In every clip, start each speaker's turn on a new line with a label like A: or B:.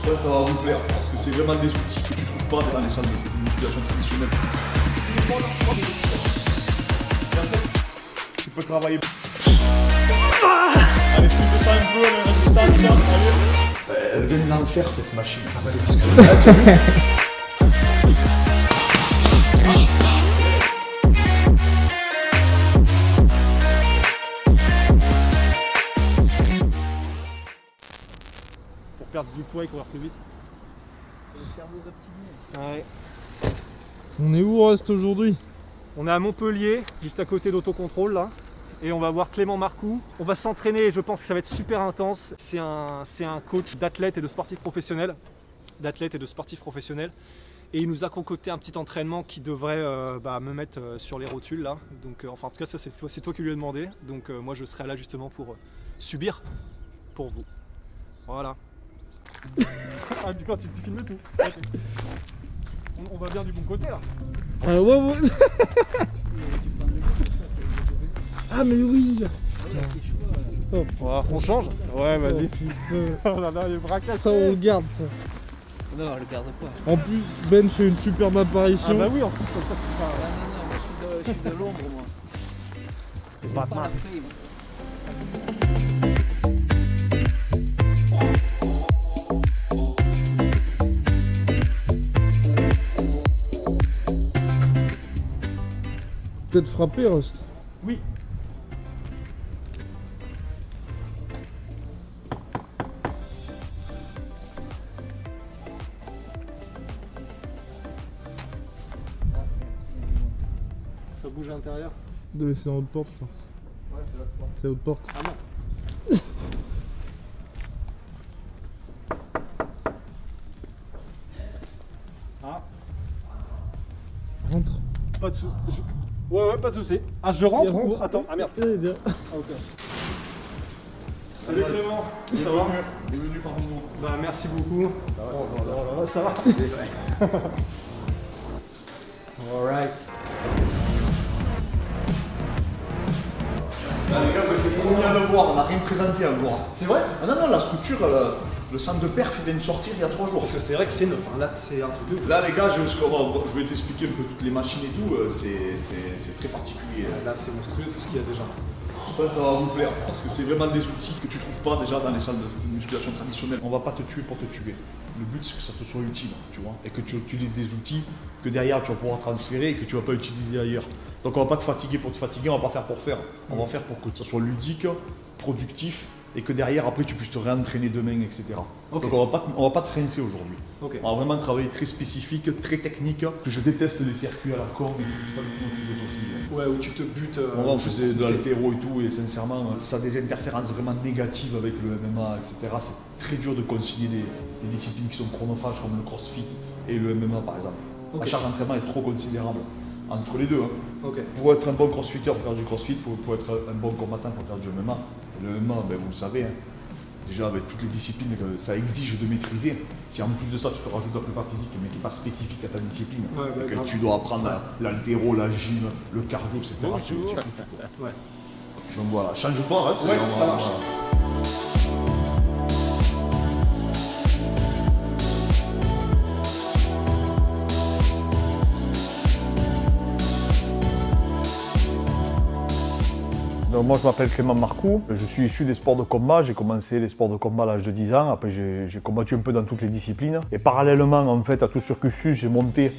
A: Ouais, ça va vous plaire parce que c'est vraiment des outils que tu trouves pas dans les salles de musculation traditionnelles. Tu peux travailler. Allez, je te ça un peu la résistance. Allez. Elle vient de l'enfer cette machine. Ah bah, parce que... ah, tu as vu.
B: Pour perdre du poids et courir plus vite.
C: C'est le cerveau reptilien.
B: Ouais.
D: On est où Rust aujourd'hui?
B: On est à Montpellier, juste à côté d'Autocontrôle là. Et on va voir Clément Marcoux. On va s'entraîner et je pense que ça va être super intense. C'est un coach d'athlètes et de sportifs professionnels. Et il nous a concocté un petit entraînement qui devrait me mettre sur les rotules là. Donc enfin en tout cas ça c'est toi qui lui as demandé. Donc moi je serai là justement pour subir pour vous. Voilà. Ah du coup tu filmes tout. Okay. On va bien du bon côté là.
D: Ouais. Ah mais oui.
B: Oh, on change. Ouais vas-y. Oh là là les bras cassés.
D: Ça on le garde ça.
C: Non, le garde pas.
D: En plus Ben fait une superbe apparition.
B: Ah bah oui en plus comme ça c'est pas...
C: Non, moi je suis de l'ombre moi.
B: Batman.
D: Peut-être frapper Rust.
B: Oui. Ça bouge à l'intérieur.
D: C'est dans l'autre porte ça.
B: Ouais c'est l'autre porte.
D: C'est l'autre porte.
B: Ah non. Ah.
D: Rentre.
B: Pas de soucis. Ouais, pas de soucis. Ah, je rentre ou... Attends, ah merde.
D: Eh bien.
B: Ah, ok. Salut Clément. Ça va?
A: Bienvenue parmi nous.
B: Bah, merci beaucoup. Ça va. Alright.
A: Les gars, c'est premier à le voir, on n'a rien présenté à le voir.
B: C'est vrai?
A: Ah non, la structure, le centre de perf, il vient de sortir il y a 3 jours.
B: Parce que c'est vrai que c'est neuf. Hein. Là, c'est un truc de ouf.
A: Là, les gars, je vais t'expliquer un peu toutes les machines et tout, c'est très particulier.
B: Là, c'est monstrueux tout ce qu'il y a déjà.
A: Ça va vous plaire, parce que c'est vraiment des outils que tu trouves pas déjà dans les salles de musculation traditionnelles. On va pas te tuer pour te tuer. Le but, c'est que ça te soit utile, tu vois, et que tu utilises des outils que derrière tu vas pouvoir transférer et que tu vas pas utiliser ailleurs. Donc on va pas te fatiguer pour te fatiguer, on va pas faire pour faire. On va faire pour que ça soit ludique, productif, et que derrière après tu puisses te réentraîner demain, etc.
B: Okay.
A: Donc on va pas te rincer aujourd'hui.
B: Okay.
A: On va vraiment travailler très spécifique, très technique. Je déteste les circuits à la corde et tout, c'est pas du tout notre philosophie.
B: Ouais, où tu te butes.
A: On faisait de l'haltéro et tout, et sincèrement, ça a des interférences vraiment négatives avec le MMA, etc. C'est très dur de concilier des disciplines qui sont chronophages comme le crossfit et le MMA par exemple. La charge d'entraînement est trop considérable entre les deux. Hein.
B: Okay.
A: Pour être un bon crossfitter, faut faire du crossfit, pour être un bon combattant, faut faire du MMA. Le MMA, ben, vous le savez, hein, déjà avec toutes les disciplines que ça exige de maîtriser, si en plus de ça tu te rajoutes la prépa physique mais qui n'est pas spécifique à ta discipline, et que tu dois apprendre l'haltéro, la gym, le cardio, etc.
B: Ouais.
A: Donc voilà, change pas, hein,
B: ouais, ça marche.
E: Donc moi je m'appelle Clément Marcoux, je suis issu des sports de combat, j'ai commencé les sports de combat à l'âge de 10 ans, après j'ai combattu un peu dans toutes les disciplines. Et parallèlement en fait à tout ce cursus, j'ai monté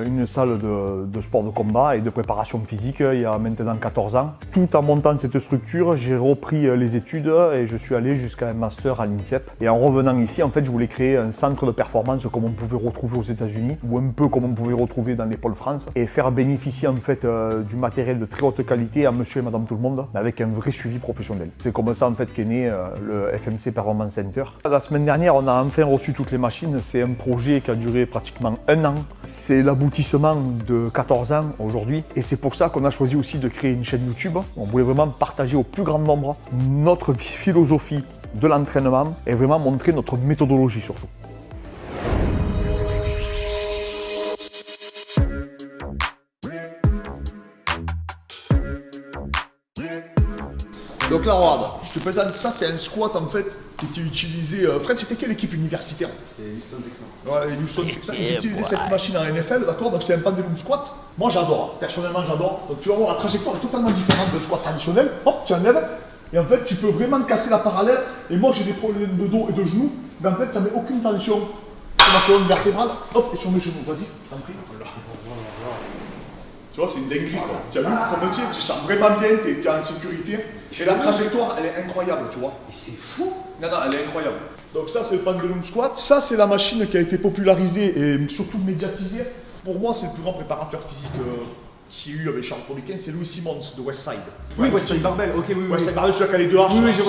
E: une salle de sport de combat et de préparation physique il y a maintenant 14 ans. Tout en montant cette structure, j'ai repris les études et je suis allé jusqu'à un master à l'INSEP. Et en revenant ici, en fait, je voulais créer un centre de performance comme on pouvait retrouver aux États-Unis ou un peu comme on pouvait retrouver dans les pôles France et faire bénéficier en fait du matériel de très haute qualité à monsieur et madame tout le monde avec un vrai suivi professionnel. C'est comme ça en fait qu'est né le FMC Performance Center. La semaine dernière, on a enfin reçu toutes les machines. C'est un projet qui a duré pratiquement 1 an. C'est l'aboutissement de 14 ans aujourd'hui et c'est pour ça qu'on a choisi aussi de créer une chaîne YouTube. On voulait vraiment partager au plus grand nombre notre philosophie de l'entraînement et vraiment montrer notre méthodologie surtout.
A: Donc là, regarde, Je te présente ça, c'est un squat en fait qui était utilisé. Fred, c'était quelle équipe universitaire?
F: C'est Houston Texans.
A: Ouais, les Houston Texans, ils utilisaient cette machine en NFL, d'accord? Donc c'est un pendulum squat. Moi j'adore, personnellement j'adore. Donc tu vas voir, la trajectoire est totalement différente de squat traditionnel. Hop, tu enlèves. Et en fait, tu peux vraiment casser la parallèle. Et moi j'ai des problèmes de dos et de genoux. Mais en fait, ça met aucune tension sur ma colonne vertébrale. Hop, et sur mes genoux. Vas-y, je t'en prie. Tu vois, c'est une dinguerie quoi. Tu as vu, comme tu sens vraiment bien, tu es en sécurité. Et la trajectoire, elle est incroyable, tu vois.
F: Et c'est fou.
A: Non, elle est incroyable. Donc ça, c'est le pendulum squat. Ça, c'est la machine qui a été popularisée et surtout médiatisée. Pour moi, c'est le plus grand préparateur physique qu'il y a eu avec Charles Poliquin, c'est Louis Simmons de Westside.
B: Oui, Westside Barbell, ok, oui.
A: Westside Barbell, celui qui a les deux arches.
B: Oui, je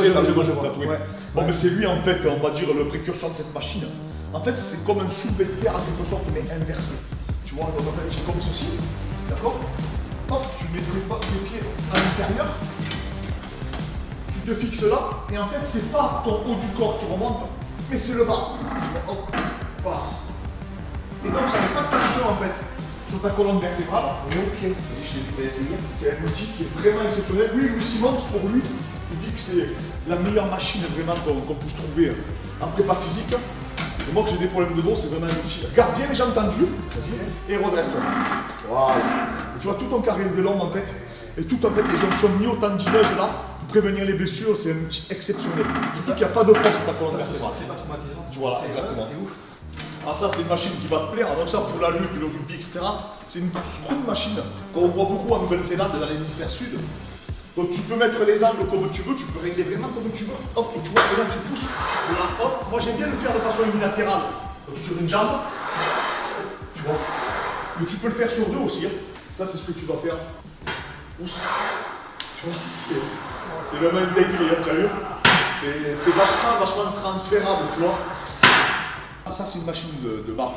B: vois.
A: Ouais. Bon, mais c'est lui, en fait, on va dire, le précurseur de cette machine. En fait, c'est comme un soulevé de terre, en quelque sorte, mais inversé. Tu vois, donc en fait, c'est comme ceci. D'accord? Hop, tu mets les pieds à l'intérieur. Tu te fixes là. Et en fait, c'est pas ton haut du corps qui remonte, mais c'est le bas. Hop, bas. Et donc, ça n'est pas de tension, en fait, sur ta colonne vertébrale. Et ok, vas-y, je t'ai essayé. C'est un outil qui est vraiment exceptionnel. Lui, Louis Simmons, pour lui, il dit que c'est la meilleure machine vraiment qu'on puisse trouver en prépa physique. Et moi, que j'ai des problèmes de dos, c'est vraiment un outil. Regarde bien les jambes tendues. Vas-y, et redresse-toi. Voilà. Et tu vois tout ton carré de l'homme, en fait. Et tout, en fait, les jonctions myotendineuses, là, pour prévenir les blessures, c'est un outil exceptionnel. Surtout qu'il n'y a pas de poids sur ta colonne vertébrale.
B: C'est pas traumatisant.
A: Tu vois, exactement.
B: C'est ouf.
A: Ah ça c'est une machine qui va te plaire, donc ça pour la lutte, le rugby, etc. C'est une screw machine qu'on voit beaucoup en Nouvelle-Zélande et dans l'hémisphère sud. Donc tu peux mettre les angles comme tu veux, tu peux régler vraiment comme tu veux. Hop, et tu vois, et là tu pousses. Là, hop, moi j'aime bien le faire de façon unilatérale. Donc sur une jambe, tu vois. Mais tu peux le faire sur deux aussi. Hein. Ça c'est ce que tu vas faire. Pousse. Tu vois, c'est vraiment une dinguerie, hein, tu as vu. C'est vachement transférable, tu vois. Ça c'est une machine de barge.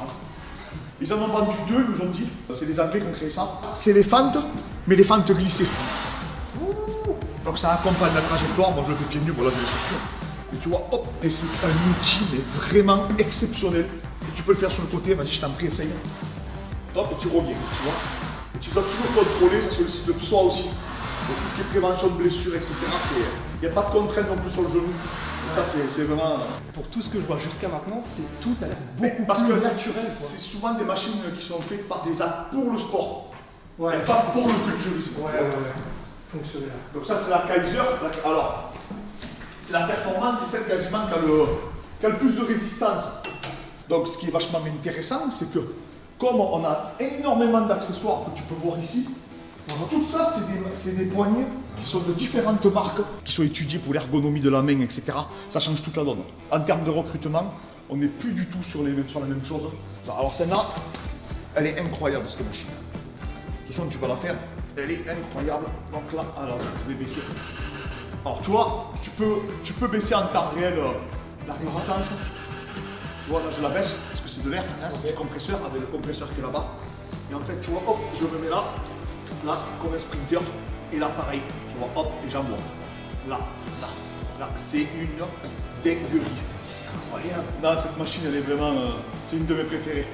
A: Ils en ont vendu deux, ils nous ont dit. C'est les Anglais qui ont créé ça. C'est les fentes, mais les fentes glissées. Donc ça accompagne la trajectoire. Moi je le fais pieds nus, voilà, c'est sûr. Et tu vois, hop, et c'est un outil mais vraiment exceptionnel. Et tu peux le faire sur le côté, vas-y, je t'en prie, essaye. Hop, et tu reviens, tu vois. Et tu dois toujours contrôler, ça sollicite le psoas aussi. Donc tout ce qui est prévention de blessures, etc. Il n'y a pas de contrainte non plus sur le genou. Ça, c'est vraiment.
B: Pour tout ce que je vois jusqu'à maintenant, c'est tout a l'air beaucoup
A: parce
B: plus
A: que
B: naturel.
A: C'est souvent des machines qui sont faites par des athlètes pour le sport.
B: Ouais,
A: et pas pour le culturisme.
B: Ouais. Fonctionnel.
A: Donc, ça, c'est la Kaiser. Alors, c'est la performance, c'est celle quasiment qui a le plus de résistance. Donc, ce qui est vachement intéressant, c'est que comme on a énormément d'accessoires que tu peux voir ici, tout ça, c'est des poignées qui sont de différentes marques, qui sont étudiées pour l'ergonomie de la main, etc. Ça change toute la donne. En termes de recrutement, on n'est plus du tout sur la même chose. Alors celle-là, elle est incroyable cette machine. De toute façon, tu vas la faire. Elle est incroyable. Donc là, alors je vais baisser. Alors tu vois, tu peux baisser en temps réel la résistance. Tu vois, là je la baisse parce que c'est de l'air, hein, c'est du compresseur avec le compresseur qui est là-bas. Et en fait, tu vois, hop, je me mets là comme un sprinter, et là pareil, tu vois, hop, et j'envoie. Là, c'est une dinguerie. C'est incroyable. Non, cette machine, elle est vraiment, c'est une de mes préférées.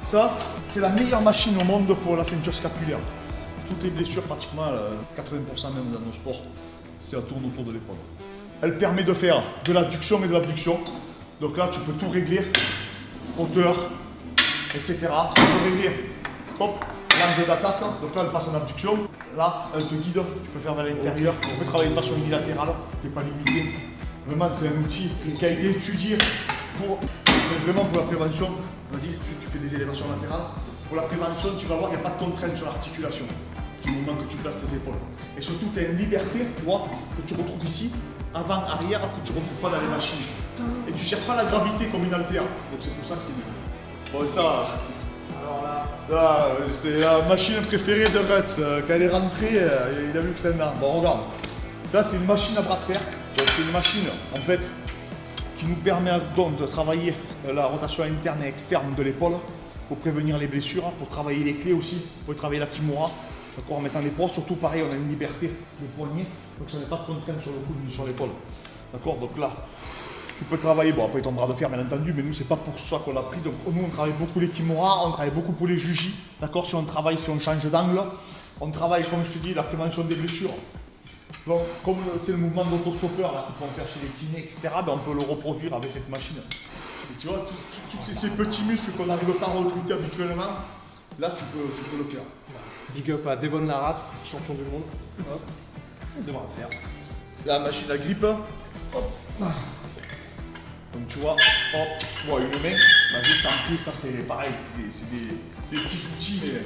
A: Ça, c'est la meilleure machine au monde pour la ceinture scapulaire. Toutes les blessures, pratiquement 80% même dans nos sports, c'est à tourner autour de l'épaule. Elle permet de faire de l'adduction et de l'abduction. Donc là, tu peux tout régler, hauteur, etc. Tu peux régler, hop, l'angle d'attaque, donc là elle passe en abduction, là elle te guide, tu peux faire vers l'intérieur, tu peux travailler de façon unilatérale, tu n'es pas limité. Vraiment c'est un outil qui a été étudié vraiment pour la prévention. Vas-y, tu fais des élévations latérales. Pour la prévention, tu vas voir qu'il n'y a pas de contrainte sur l'articulation du moment que tu places tes épaules. Et surtout tu as une liberté, tu vois, que tu retrouves ici, avant, arrière, que tu ne retrouves pas dans les machines. Et tu ne cherches pas la gravité comme une haltère, donc c'est pour ça que c'est mieux. Bon ça, c'est la machine préférée de Ruts. Quand elle est rentrée, il a vu que c'est un an. Bon, regarde. Ça, c'est une machine à bras de fer. Donc, c'est une machine, en fait, qui nous permet donc de travailler la rotation interne et externe de l'épaule pour prévenir les blessures, pour travailler les clés aussi, pour travailler la kimura. D'accord, en mettant les poids, surtout pareil, on a une liberté de poignet, donc ça n'est pas de contrainte sur le coude ni sur l'épaule. D'accord, donc là, tu peux travailler, bon après ton bras de fer bien entendu, mais nous c'est pas pour ça qu'on l'a pris. Donc nous on travaille beaucoup les kimura, on travaille beaucoup pour les jujis, d'accord, si on change d'angle, on travaille comme je te dis la prévention des blessures Donc, comme c'est le mouvement d'autostoppeur là, qu'ils font faire chez les kinés, etc., ben, on peut le reproduire avec cette machine. Et tu vois, tous ces petits muscles qu'on n'arrive pas à recruter habituellement, là tu peux le faire.
B: Big up à Devon Larratt, champion du monde. Hop, on devra le faire.
A: La machine à grippe. Hop. Donc tu vois, hop, bon, une main, bah, juste en plus, ça c'est pareil, c'est des petits outils, mais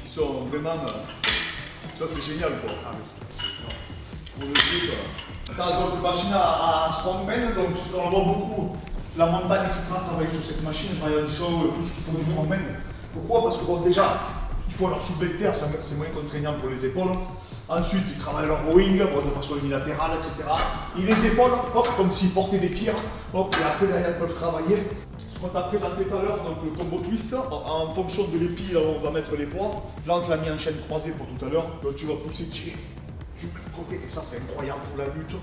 A: qui sont vraiment. Tu vois, c'est génial quoi.
B: Ah, mais c'est
A: Pour le truc, ça, donc machine à strongman, donc on voit beaucoup. La montagne, etc., travaille sur cette machine, Brian Shaw, tout ce qu'ils font du strongman. Pourquoi? Parce que bon, déjà, il faut leur soulever de terre, c'est moins contraignant pour les épaules. Ensuite, ils travaillent leur rowing bon, de façon unilatérale, etc. Et les épaules, hop, comme s'ils portaient des pierres, hop, et après derrière ils peuvent travailler. Ce qu'on t'a présenté tout à l'heure, donc le combo twist, en fonction de l'épi, là où on va mettre les poids. Là, on te l'a mis en chaîne croisée pour tout à l'heure, donc tu vas pousser, tirer du côté. Et ça, c'est incroyable pour la lutte,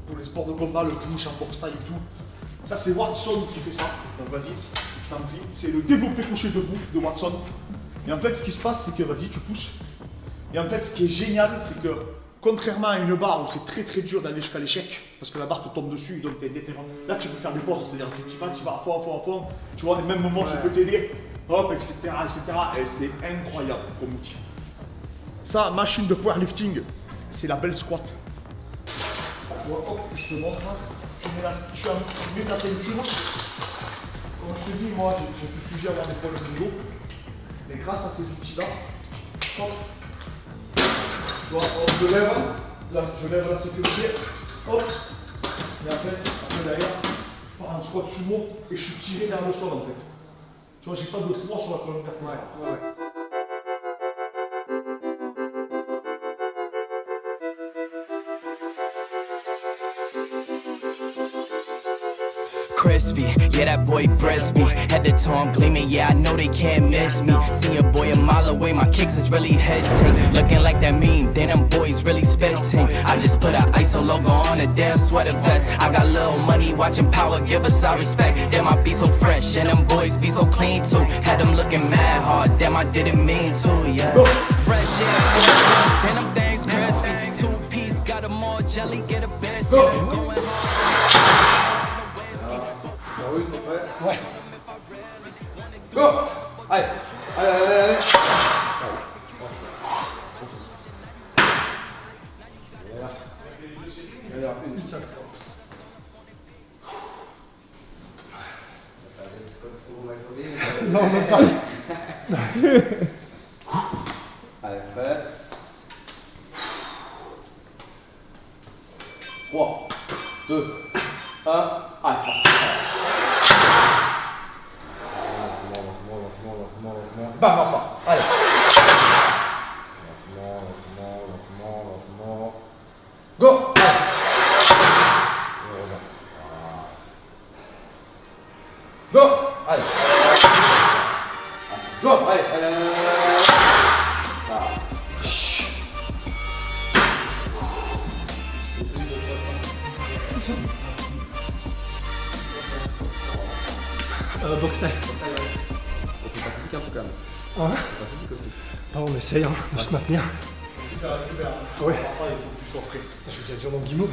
A: pour les sports de combat, le clinch en boxe taille et tout. Ça, c'est Watson qui fait ça. Donc vas-y, je t'en prie. C'est le développé couché debout de Watson. Et en fait, ce qui se passe, c'est que vas-y, tu pousses. Et en fait, ce qui est génial, c'est que contrairement à une barre où c'est très très dur d'aller jusqu'à l'échec, parce que la barre te tombe dessus, donc tu es déterminé. Là, tu peux faire des pauses, c'est-à-dire que tu vas à fond, à fond, à fond. Tu vois, au même moment, je peux t'aider, hop, etc., etc. Et c'est incroyable comme outil. Ça, machine de powerlifting, c'est la belle squat. Tu vois, hop, je te montre. Tu mets ta ceinture. Comme je te dis, moi, j'ai ce sujet à avoir des problèmes de dos. Mais grâce à ces outils-là, hop, tu vois, je lève, là, je lève la sécurité, hop, et après derrière, je pars en squat sumo et je suis tiré vers le sol en fait. Tu vois, j'ai pas de poids sur la colonne vertébrale.
B: Ouais.
F: Crispy, yeah, that boy breast me. Head to toe, I'm gleaming, yeah, I know they can't miss me. See a boy a mile away, my kicks is really hitting. Looking like that meme, then them boys really spitting. I just put a ISO logo on a damn sweater vest. I got little money, watching power, give us our respect. Damn, I be so fresh, and them boys be so clean too. Had them looking mad hard, damn, I didn't mean to, yeah. Fresh air, then them things crispy. 2-piece, got them all jelly, get a biscuit. Going hard.
A: Ouais. Go! Allez, allez, allez, allez.
D: Non, même pas.
G: Allez, prêt. 3, 2, 1, allez,
A: Bam, bam, bam. Allez. Go! Allez. Go! Allez. Go! Allez, allez, allez.
B: Box style.
G: un peu quand même.
B: Ouais.
G: Pas physique aussi.
B: Ah, on essaye hein, de se maintenir.
A: Ouais. Après, il faut que tu sois prêt.
B: J'ai déjà déjà dans le guimauve.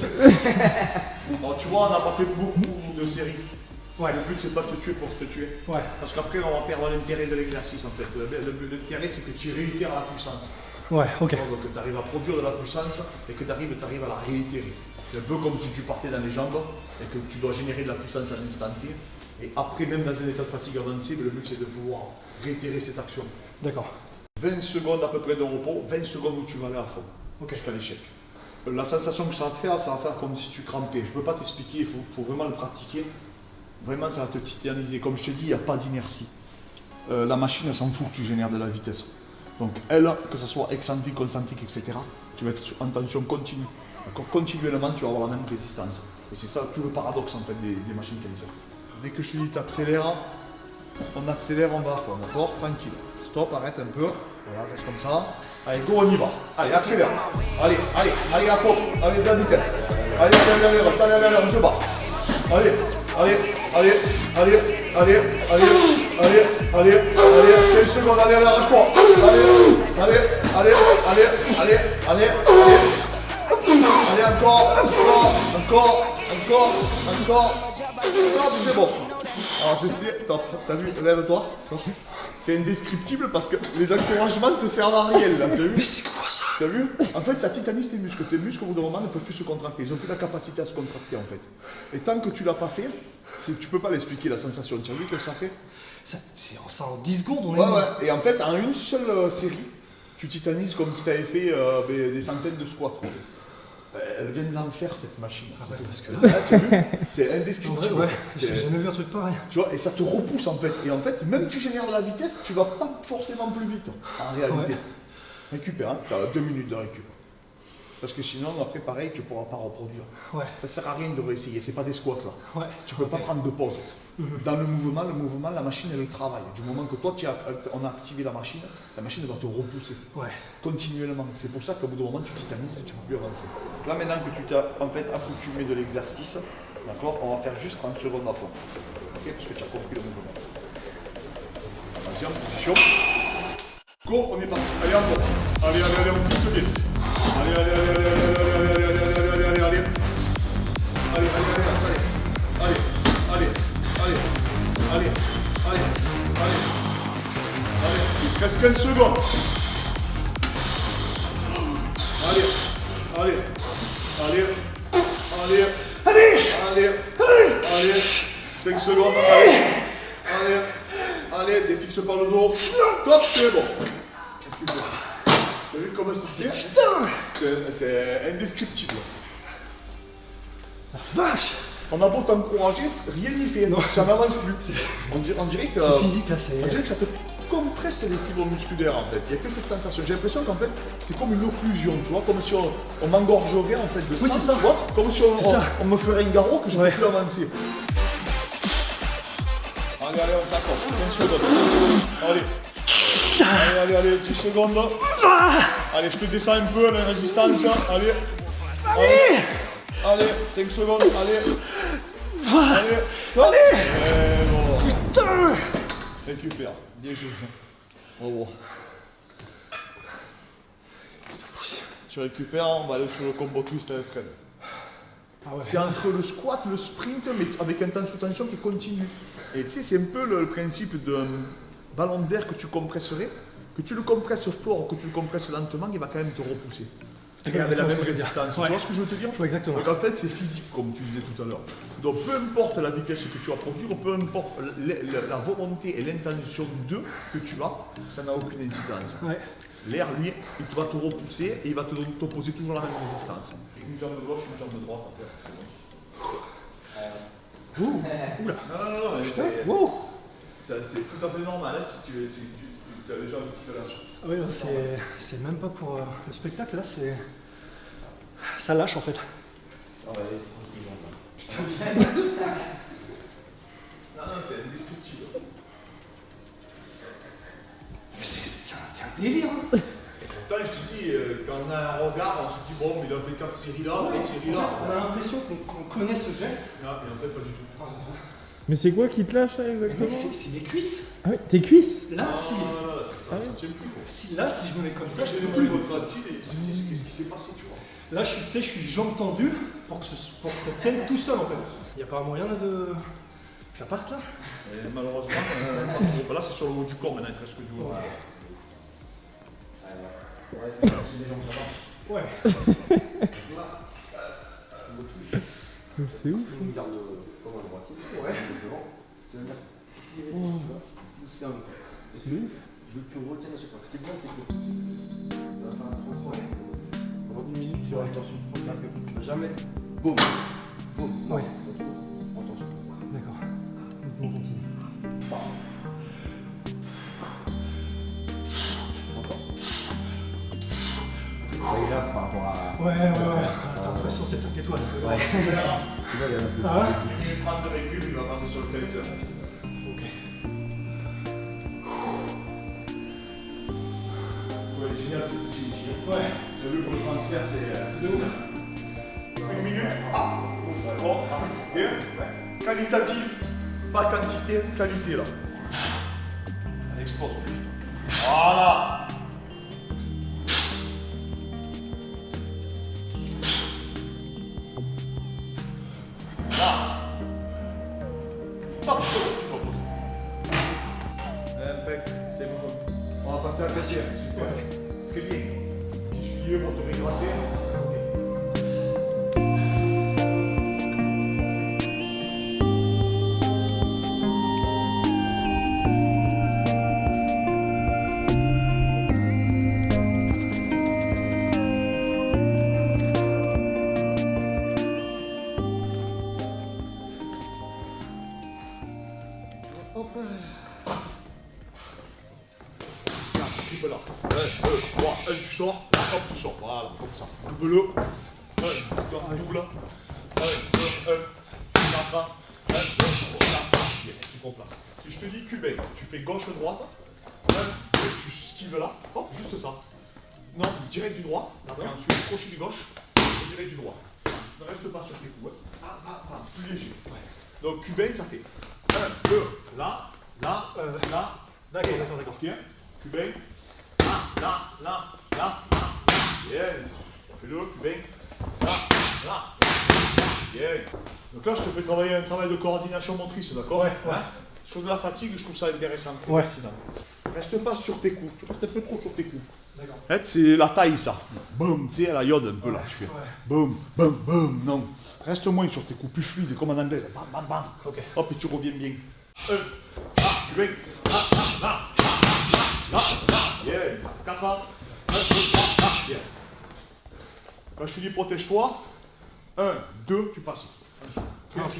A: Bon, tu vois, on n'a pas fait beaucoup de séries.
B: Ouais.
A: Le but, c'est pas de te tuer pour se tuer.
B: Ouais.
A: Parce qu'après, on va perdre l'intérêt de l'exercice en fait. L'intérêt, c'est que tu réitères la puissance.
B: Ouais, ok.
A: Donc, que tu arrives à produire de la puissance et que tu arrives à la réitérer. C'est un peu comme si tu partais dans les jambes et que tu dois générer de la puissance à l'instant T. Et après, même dans un état de fatigue avancé, le but, c'est de pouvoir réitérer cette action.
B: D'accord.
A: 20 secondes à peu près de repos, 20 secondes où tu vas aller à fond, jusqu'à l'échec. La sensation que ça va te faire, comme si tu crampais. Je ne peux pas t'expliquer, il faut vraiment le pratiquer. Vraiment, ça va te titanniser. Comme je te dis, il n'y a pas d'inertie. La machine, elle s'en fout que tu génères de la vitesse. Donc elle, que ce soit excentrique, concentrique, etc., tu vas être en tension continue. Continuellement, tu vas avoir la même résistance. Et c'est ça tout le paradoxe en fait des machines qualifiées. Dès que je te dis t'accélères, on accélère, on va à fond, d'accord? Tranquille. Stop, arrête un peu. Voilà, reste comme ça. Allez, go, on y va. Allez, accélère. Allez, allez, allez, à fond. Allez, de la vitesse. Allez, allez, on se bat. Allez, allez, allez, allez, allez, allez, allez, allez, allez, 15 secondes, allez, arrache-toi. Allez, allez, allez, allez, allez, allez, allez. encore. Hop, c'est bon. Alors je sais, top, t'as vu, lève-toi. C'est indescriptible parce que les encouragements te servent à rien là, t'as vu?
B: Mais c'est quoi ça?
A: T'as vu? En fait, ça titanise tes muscles. Tes muscles, au bout d'un moment, ne peuvent plus se contracter. Ils n'ont plus la capacité à se contracter, en fait. Et tant que tu l'as pas fait, tu peux pas l'expliquer, la sensation. Tu as vu que ça fait?
B: Ça en 10 secondes, on est
A: Ouais,
B: bon.
A: ouais. Et en fait, en une seule série, tu titanises comme si tu avais fait des centaines de squats. Elle vient de l'enfer, cette machine.
B: Ah ouais, parce que
A: là, tu as vu? C'est
B: En vrai,
A: indescriptible.
B: ouais, j'ai jamais vu un truc pareil.
A: Tu vois, et ça te repousse en fait. Et en fait, même tu génères de la vitesse, tu vas pas forcément plus vite en réalité.
B: Ouais.
A: Récupère, hein, tu as 2 minutes de récup. Parce que sinon, après, pareil, tu pourras pas reproduire.
B: Ouais.
A: Ça sert à rien de réessayer, c'est pas des squats là.
B: Ouais.
A: Tu peux pas prendre de pause. Dans le mouvement, la machine elle travaille. Du moment que toi on a activé la machine va te repousser.
B: Ouais.
A: Continuellement. C'est pour ça qu'au bout d'un moment tu titanises et tu peux plus avancer. Là maintenant que tu t'as en fait accoutumé de l'exercice, d'accord, on va faire juste 30 secondes à fond. Ok, parce que tu as compris le mouvement. Vas-y en position. Go, on est parti. Allez encore. Allez, on pousse bien. Allez, il reste 15 secondes. Allez, 5 secondes, allez, défixe par le dos. Top, c'est bon. T'as vu comment ça fait? Putain! C'est indescriptible.
B: La vache!
A: On a beau t'encourager, rien n'y fait, ça n'avance plus. On dirait que.
B: C'est physique là,
A: On dirait que ça te compresse les fibres musculaires en fait. Il n'y a que cette sensation. J'ai l'impression qu'en fait, c'est comme une occlusion, tu vois, comme si on m'engorgerait en fait de sang.
B: Oui, c'est ça.
A: Tu vois, comme si on me ferait un garrot que je ne peux plus avancer. Allez, on s'accroche. 15 secondes. Allez, 10 secondes. Allez, je te descends un peu la résistance. Allez, 5 secondes, allez. Bon.
B: Putain!
A: Récupère, bien joué. Bravo. Tu récupères, on va aller sur le combo twist avec Fred.
B: Ah ouais.
A: C'est entre le squat, le sprint, mais avec un temps sous tension qui continue. Et tu sais, c'est un peu le principe d'un ballon d'air que tu compresserais. Que tu le compresses fort ou que tu le compresses lentement, il va quand même te repousser. Et avec la même résistance.
B: Ouais.
A: Tu vois ce que je veux te dire?
B: Ouais, exactement.
A: Donc en fait, c'est physique, comme tu disais tout à l'heure. Donc peu importe la vitesse que tu vas produire, peu importe la volonté et l'intention de que tu as, ça n'a aucune incidence.
B: Ouais.
A: L'air, lui, il va te repousser et il va t'opposer toujours la même résistance. Une jambe gauche, une jambe droite, en fait, c'est bon.
B: Oula.
A: Non, mais c'est tout à fait normal hein, si tu as les jambes qui te lâchent.
B: Ah oui, c'est même pas pour le spectacle là, c'est. Ça lâche en fait.
G: Ah ouais, tranquille.
A: Non, c'est indescriptible.
B: C'est un délire. Hein.
A: Et pourtant, je te dis, quand on a un regard, on se dit, bon, il a fait 4 séries là, 3 séries là.
B: On a l'impression qu'on connaît ce geste.
A: Non, mais en fait, pas du tout.
D: Mais c'est quoi qui te lâche là, exactement?
B: C'est les cuisses.
D: Ah ouais, tes cuisses?
B: Là, si.
A: Ça tient plus. Quoi.
B: Là, si je me mets comme ça, je
A: J'ai
B: peux
A: pris
B: plus.
A: votre attitude et ils se disent, qu'est-ce qui s'est passé, tu vois.
B: Là, je suis jambes tendues pour que ça tienne tout seul en fait. Il n'y a pas moyen là de. Que ça parte là?
A: Et malheureusement, pas trop. Là, c'est sur le haut du corps maintenant, il te reste que du haut.
G: Ouais, c'est parti les jambes là-bas.
B: Ouais.
D: C'est ouf.
G: On garde comme un droitier.
B: Ouais.
G: Devant. Tu vas me dire, si il reste là, pousser un peu.
D: C'est ouf.
G: Je veux que tu retiennes à chaque fois. Ce qui est bien, c'est que ça va faire un transfert. Pendant 1 minute, tu auras attention. Regarde que tu vas jamais. Boum. Boum.
B: Ouais.
G: Attention.
B: D'accord. On continue.
G: Ça grave par rapport à.
B: Ouais. T'as l'impression que c'est une étoile.
G: Ouais. Tu vois, il y a un peu.
B: Ah.
A: Et 30 de récup, il va passer sur le calculateur.
B: Ok.
A: Ouais, génial ce petit ici.
B: Ouais.
A: T'as vu pour le transfert, c'est de ouf. 1 minute. Bon, bien. Qualitatif, pas quantité, qualité là. Elle explose au plus vite. Voilà. Perfect, c'est bon. On va passer à la deuxième. Super. Très bien. Si je suis lieu pour te réhydrater, c'est ok. Hop. Là, tu peux là. 1, 2, 3, 1, tu sors. Là, hop, tu sors. Voilà, comme ça. Double. 1, double. 1, 2, 1. Tu m'attrapes. 1, 2, 3. Bien, tu complaces. Si je te dis cubain, tu fais gauche-droite. 1, 2, tu esquives là. Hop, juste ça. Non, direct du droit. Après, ensuite, crochet du gauche. Direct du droit. Ne reste pas sur tes coups. Plus léger. Donc, cubain, ça fait 1, 2, là, là, là. D'accord. Bien. Cubain. Là. Bien. Fais-le, cubain. Là. Bien. Donc là, je te fais travailler un travail de coordination motrice, d'accord? Ouais. Sur de la fatigue, je trouve ça intéressant. Ouais. Pertinent. Reste pas sur tes coups. Tu restes un peu trop sur tes coups. D'accord. En fait, c'est la taille, ça. Boum, tu sais, la iode un peu là. Tu fais boum, boum, boum. Non. Reste moins sur tes coups, plus fluide, comme en anglais. Bam, bam, bam. Ok. Hop, et tu reviens bien. 1, cubain. Là. Yes. 4 ans. 1, 2, 3. Bien. Quand je te dis protège-toi, 1, 2, tu passes. Ok.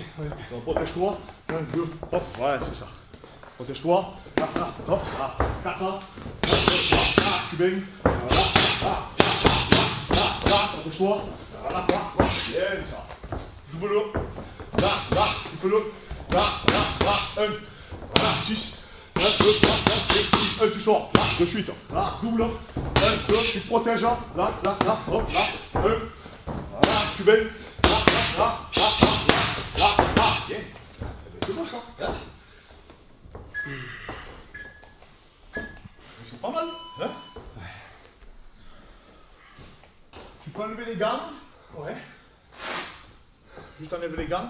A: Donc, protège-toi. 1, 2, hop. Ouais, c'est ça. Protège-toi. Là, hop. Là. 4 ans. 1, 2, 3. Cubain. Là. Protège-toi. Là. Bien, ça. Double. Là. Tu peux le. Là. 1. 6. 1, 2, 3, 4, 5, 6, 1, tu sors, là, de suite, là, double, 1, 2, tu te protèges, là, hop, là, 1, voilà, cubain, là, bien, c'est bon ça, merci. C'est pas mal, hein? Tu peux enlever les gants, ouais, juste enlever les gants,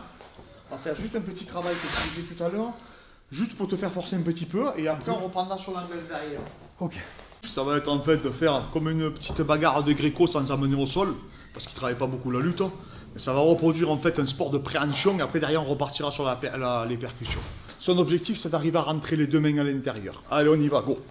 A: on va faire juste un petit travail que tu faisais tout à l'heure. Juste pour te faire forcer un petit peu, et après on reprendra sur l'anglaise derrière. Ok. Ça va être en fait de faire comme une petite bagarre de Gréco sans amener au sol, parce qu'il ne travaille pas beaucoup la lutte. Mais ça va reproduire en fait un sport de préhension, et après derrière on repartira sur les percussions. Son objectif c'est d'arriver à rentrer les deux mains à l'intérieur. Allez, on y va, go.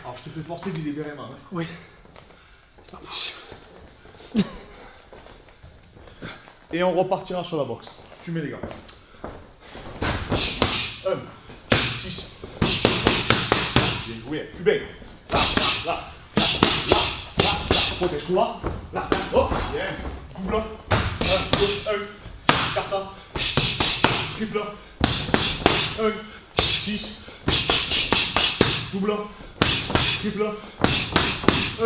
A: Alors je te fais forcer de libérer ma main. Oui. C'est pas possible. Et on repartira sur la boxe. Tu mets les gants. 1, 6. Bien joué. Cubain. Là. Protège-toi. Là. Hop. Bien. Double. 1, 2, 1. Carta. Triple. 1, 6. Double. Triple. 1,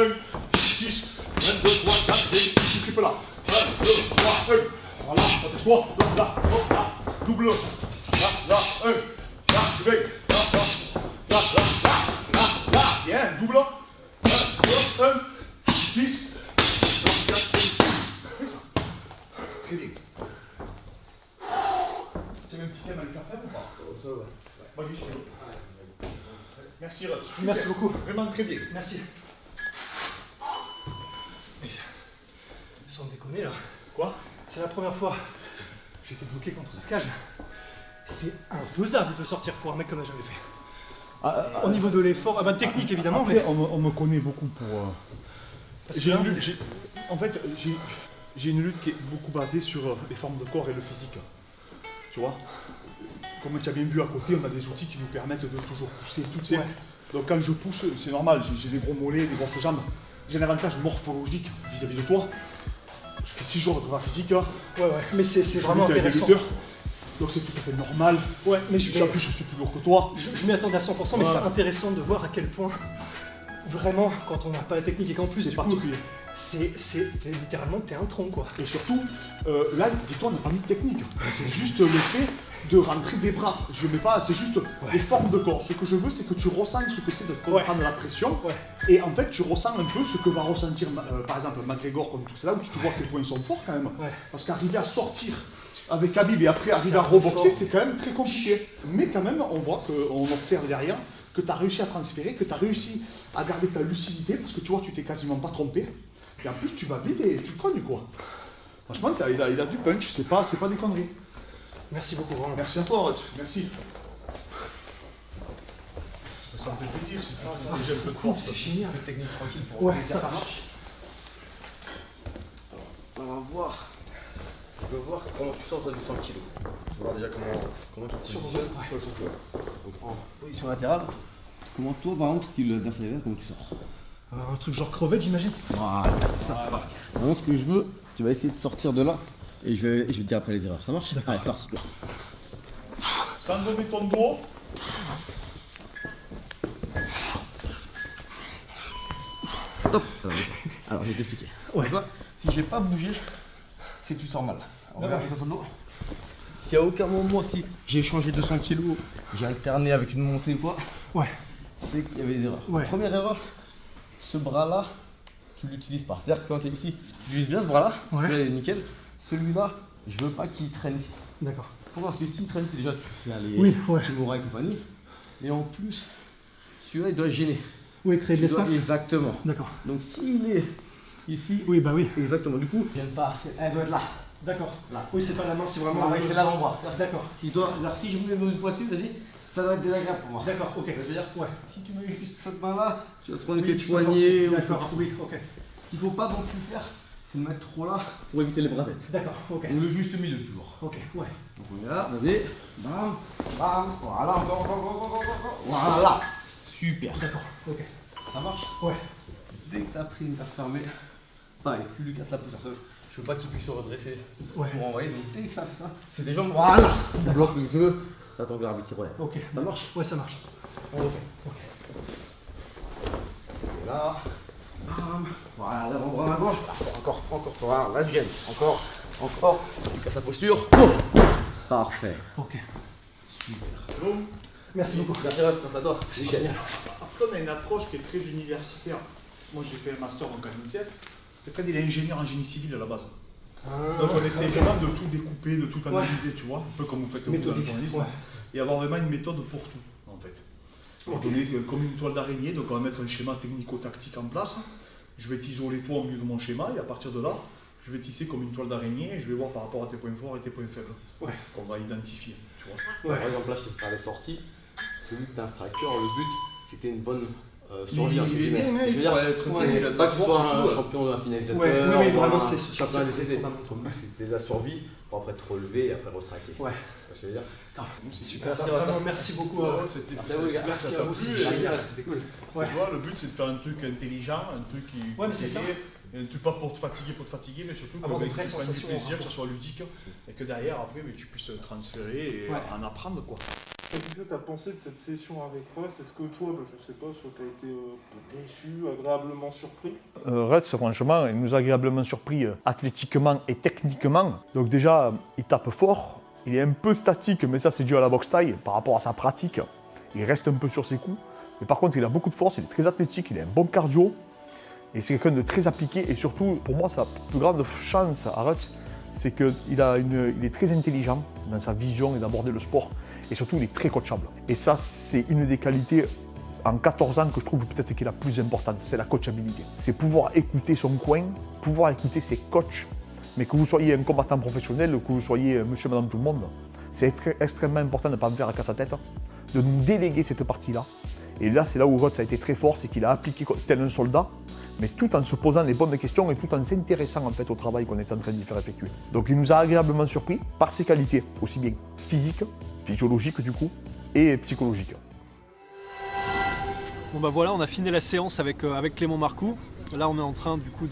A: 6. 1, 2, 3, 4, 5, 6. Triple là. 1, 2, 3, 1. Voilà. Protège-toi. Là. Hop. Là. Double. Là. 1. Là. Cubain. Là. Bien. Double. 1, 2, 1. 6. 4, 5, 6. Fais ça. Très bien. Tu veux un petit thème à lui faire faire ou pas? Ça va. Moi j'y suis. Merci Rod.
B: Merci beaucoup.
A: Vraiment très bien.
B: Merci. Mais, sans déconner là.
A: Quoi?
B: C'est la première fois que j'ai été bloqué contre la cage. C'est infaisable de sortir pour un mec qu'on n'a jamais fait. Au niveau de l'effort, technique évidemment.
A: Après,
B: Mais...
A: on me connaît beaucoup pour.
B: Parce que
A: J'ai
B: là,
A: une lutte, j'ai une lutte qui est beaucoup basée sur les formes de corps et le physique. Tu vois? Comme tu as bien vu à côté, on a des outils qui nous permettent de toujours pousser toutes ces.
B: Ouais.
A: Donc quand je pousse, c'est normal, j'ai des gros mollets, des grosses jambes. J'ai un avantage morphologique vis-à-vis de toi. Tu fais 6 jours de prépa physique. Hein.
B: Ouais, mais c'est vraiment
A: Tu es
B: intéressant.
A: débuteur, donc c'est tout à fait normal.
B: Ouais, mais
A: En plus, je suis plus lourd que toi.
B: je m'y attendais à 100%, mais
A: Voilà.
B: c'est intéressant de voir à quel point, vraiment, quand on n'a pas la technique et qu'en plus,
A: C'est
B: du coup,
A: particulier.
B: littéralement, t'es un tronc, quoi.
A: Et surtout, là, dis-toi, on n'a pas mis de technique. C'est juste le fait de rentrer des bras. Je mets pas, c'est juste les formes de corps. Ce que je veux, c'est que tu ressens ce que c'est de comprendre la pression.
B: Ouais.
A: Et en fait, tu ressens un peu ce que va ressentir, par exemple, McGregor, comme tout ça, où tu vois à quel point ils sont forts quand même.
B: Ouais.
A: Parce qu'arriver à sortir avec Khabib et après arriver
B: C'est
A: à
B: un peu
A: reboxer,
B: fort.
A: c'est quand même très compliqué. Mais quand même, on voit qu'on observe derrière que tu as réussi à transférer, que tu as réussi à garder ta lucidité, parce que tu vois, tu t'es quasiment pas trompé. Et en plus, tu vas vite et tu cognes, quoi. Franchement, il a du punch, c'est pas des conneries.
B: Merci beaucoup, vraiment.
A: Merci à toi, Rod. Merci. Ça me fait plaisir, c'est déjà un peu de force.
B: C'est génial.
G: Un peu de technique tranquille pour
B: Ouais,
G: organiser
B: ça
G: la
B: marche.
G: On va voir. Je veux voir comment tu sors toi du 100 kg. Je veux voir déjà comment tu te
B: Sur le
G: positionnes
B: dos, ouais.
G: sur le contrôle. Donc en position latérale, comment toi par exemple, si le adversaire est là, comment tu sors?
B: Un truc genre crevette, j'imagine.
G: Voilà. Maintenant ce que je veux, tu vas essayer de sortir de là et je vais te dire après les erreurs. Ça marche? Allez, c'est parti.
A: Sans lever ton dos.
G: Hop. Alors je vais t'expliquer.
B: Ouais.
G: Tu vois, si j'ai pas bougé, c'est que tu sors mal. Alors, regarde sur le dos. Si à aucun moment, si j'ai changé 200 kg, j'ai alterné avec une montée ou quoi,
B: Ouais.
G: c'est qu'il y avait des erreurs.
B: Ouais.
G: Première erreur, ce bras-là, tu l'utilises pas. C'est-à-dire que quand tu es ici, tu utilises bien ce bras-là,
B: Ouais.
G: celui-là il est nickel. Celui-là, je veux pas qu'il traîne ici.
B: D'accord.
G: Pourquoi? Parce que s'il traîne, c'est déjà tu as les
B: Oui, ouais.
G: Kimura et compagnie. Et en plus, celui-là il doit gêner.
B: Oui, créer de
G: Tu dois-
B: l'espace.
G: Exactement.
B: D'accord.
G: Donc s'il est ici,
B: Oui, bah oui.
G: exactement. Du coup, je viens pas. Elle doit être là.
B: D'accord.
G: Là.
B: Oui, c'est pas la main, c'est vraiment.
G: Ah ouais, c'est l'avant-bras.
B: D'accord.
G: Si je dois, alors, si je mets mon poids dessus, vas-y, ça va être désagréable pour moi.
B: D'accord, ok.
G: Je veux dire,
B: Ouais.
G: si tu mets juste cette main-là, tu vas te prendre
B: Oui,
G: tes
B: tu peux
G: poignets.
B: forcer.
G: ou tu
B: D'accord,
G: peux-
B: oui, ok.
G: Ce qu'il faut pas non plus faire, c'est de mettre trop là pour éviter les brasettes.
B: D'accord, ok.
G: Donc le juste milieu toujours.
B: Ok, ouais.
G: Donc on est là, vas-y. Bam, bam. Voilà, encore. Voilà. Super.
B: D'accord, ok.
G: Ça marche?
B: Ouais.
G: Dès que tu as pris une case fermée, pareil, tu lui casses la pousse. Je veux pas qu'il puisse se redresser
B: Ouais.
G: pour envoyer. Donc dès que ça fait ça, c'est des jambes. Voilà. Tu bloques le jeu. T'attends que l'arbitre relève.
B: Ok.
G: Ça marche?
B: Ouais, ça marche.
G: On refait.
B: Ok.
G: Et là, bam. Voilà, l'avant-bras à gauche. Encore. Voilà, là tu gênes. Encore. Tu casses la posture. Parfait.
B: Ok.
G: Super.
B: Merci beaucoup.
G: Merci Russ, grâce à toi.
B: C'est génial.
A: Après, on a une approche qui est très universitaire. Moi, j'ai fait un master en 47. Fred, il est ingénieur en génie civil à la base. Donc, on essaie vraiment de tout découper, de tout analyser, tu vois, un peu comme vous faites au
B: Méthodique.
A: journalisme.
B: Ouais.
A: Et avoir vraiment une méthode pour tout, en fait. On va donner comme une toile d'araignée, donc on va mettre un schéma technico-tactique en place. Je vais t'isoler toi au milieu de mon schéma, et à partir de là, je vais tisser comme une toile d'araignée, et je vais voir par rapport à tes points forts et tes points faibles.
B: Ouais.
A: On va identifier, tu vois.
B: Ouais.
G: Par exemple, là, je sais faire les sorties. Celui que tu es un striker, le but, c'est que tu aies une bonne survie. entre
A: il est
G: guillemets.
A: bien, hein,
G: Je veux dire,
A: il pourrait être bien, il a de
G: pas
A: la
G: que tu
A: force
G: sois
A: et
G: un
A: tout,
G: champion d'un finalisateur.
B: Ouais, oui, mais vraiment,
G: ou un
B: c'est
G: champion d'un DCC.
B: fondamental.
G: Ton but, c'était de la survie pour après te relever et après restriker.
B: Ouais.
G: Tu vois ce que je veux dire?
A: C'est
G: super.
A: super.
G: Merci,
B: Vraiment, merci beaucoup.
A: C'était
G: Merci à vous, les gars.
B: Merci à vous, c'est
A: génial.
B: génial.
G: C'était cool.
B: Ouais.
A: Tu vois, le but c'est de faire un truc intelligent, un truc qui.
B: Ouais, mais c'est ça.
A: Un truc pas pour te fatiguer, mais surtout
B: Avoir
A: que
B: des vraies
A: tu prennes du
B: sensations,
A: plaisir,
B: hein.
A: que ça soit ludique, et que derrière, après, mais tu puisses transférer et
B: Ouais.
A: en apprendre, quoi.
D: Qu'est-ce que tu as pensé de cette session avec Rust? Est-ce que toi, je sais pas, soit tu as été déçu, agréablement surpris?
E: Rutz, franchement, il nous a agréablement surpris athlétiquement et techniquement. Donc déjà, il tape fort. Il est un peu statique, mais ça c'est dû à la boxe taille par rapport à sa pratique. Il reste un peu sur ses coups. Mais par contre, il a beaucoup de force, il est très athlétique, il a un bon cardio. Et c'est quelqu'un de très appliqué. Et surtout, pour moi, sa plus grande chance à Rutz, c'est qu'il il est très intelligent dans sa vision et d'aborder le sport. Et surtout, il est très coachable. Et ça, c'est une des qualités en 14 ans que je trouve peut-être qui est la plus importante, c'est la coachabilité. C'est pouvoir écouter son coin, pouvoir écouter ses coachs, mais que vous soyez un combattant professionnel, que vous soyez monsieur, madame, tout le monde, c'est extrêmement important de ne pas me faire à casse à tête, de nous déléguer cette partie-là. Et là, c'est là où Rutz a été très fort, c'est qu'il a appliqué tel un soldat, mais tout en se posant les bonnes questions et tout en s'intéressant en fait au travail qu'on est en train d'y faire effectuer. Donc il nous a agréablement surpris par ses qualités, aussi bien physiques, physiologiques du coup, et psychologiques.
B: Bon bah voilà, on a fini la séance avec Clément Marcoux. Là on est en train du coup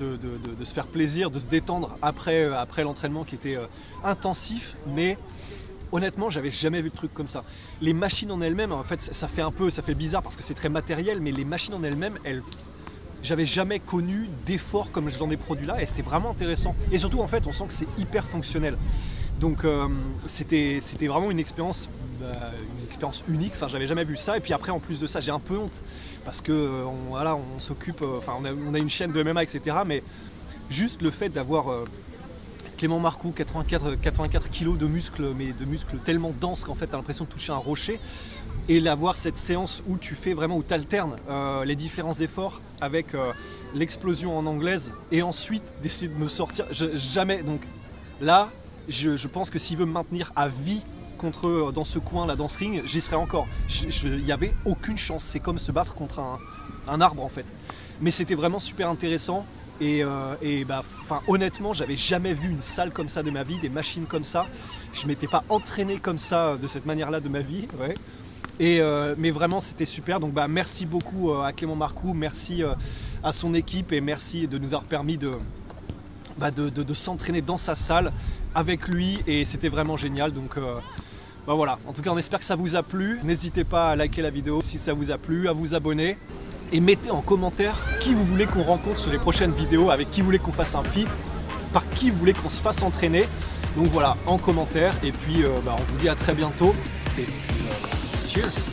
B: de se faire plaisir, de se détendre après l'entraînement qui était intensif, mais honnêtement, j'avais jamais vu de truc comme ça. Les machines en elles-mêmes, en fait, ça fait bizarre parce que c'est très matériel, mais les machines en elles-mêmes, j'avais jamais connu d'efforts comme j'en ai produit là, et c'était vraiment intéressant. Et surtout, en fait, on sent que c'est hyper fonctionnel. Donc, c'était vraiment une expérience unique. Enfin, j'avais jamais vu ça. Et puis après, en plus de ça, j'ai un peu honte parce que on s'occupe, on a une chaîne de MMA, etc. Mais juste le fait d'avoir Clément Marcoux, 84 kilos de muscles, mais de muscles tellement denses qu'en fait tu as l'impression de toucher un rocher, et d'avoir cette séance où tu fais vraiment, où tu alternes les différents efforts avec l'explosion en anglaise, et ensuite d'essayer de me sortir, jamais, donc là je pense que s'il veut me maintenir à vie dans ce coin là, dans ce ring, j'y serais encore. Il n'y avait aucune chance, c'est comme se battre contre un arbre en fait. Mais c'était vraiment super intéressant. Et honnêtement, j'avais jamais vu une salle comme ça de ma vie, des machines comme ça. Je m'étais pas entraîné comme ça, de cette manière-là de ma vie. Ouais. Mais vraiment, c'était super. Donc merci beaucoup à Clément Marcoux, merci à son équipe, et merci de nous avoir permis de s'entraîner dans sa salle avec lui, et c'était vraiment génial. Donc voilà. En tout cas, on espère que ça vous a plu. N'hésitez pas à liker la vidéo si ça vous a plu, à vous abonner. Et mettez en commentaire qui vous voulez qu'on rencontre sur les prochaines vidéos, avec qui vous voulez qu'on fasse un feat, par qui vous voulez qu'on se fasse entraîner. Donc voilà, en commentaire. Et puis on vous dit à très bientôt. Et puis, cheers!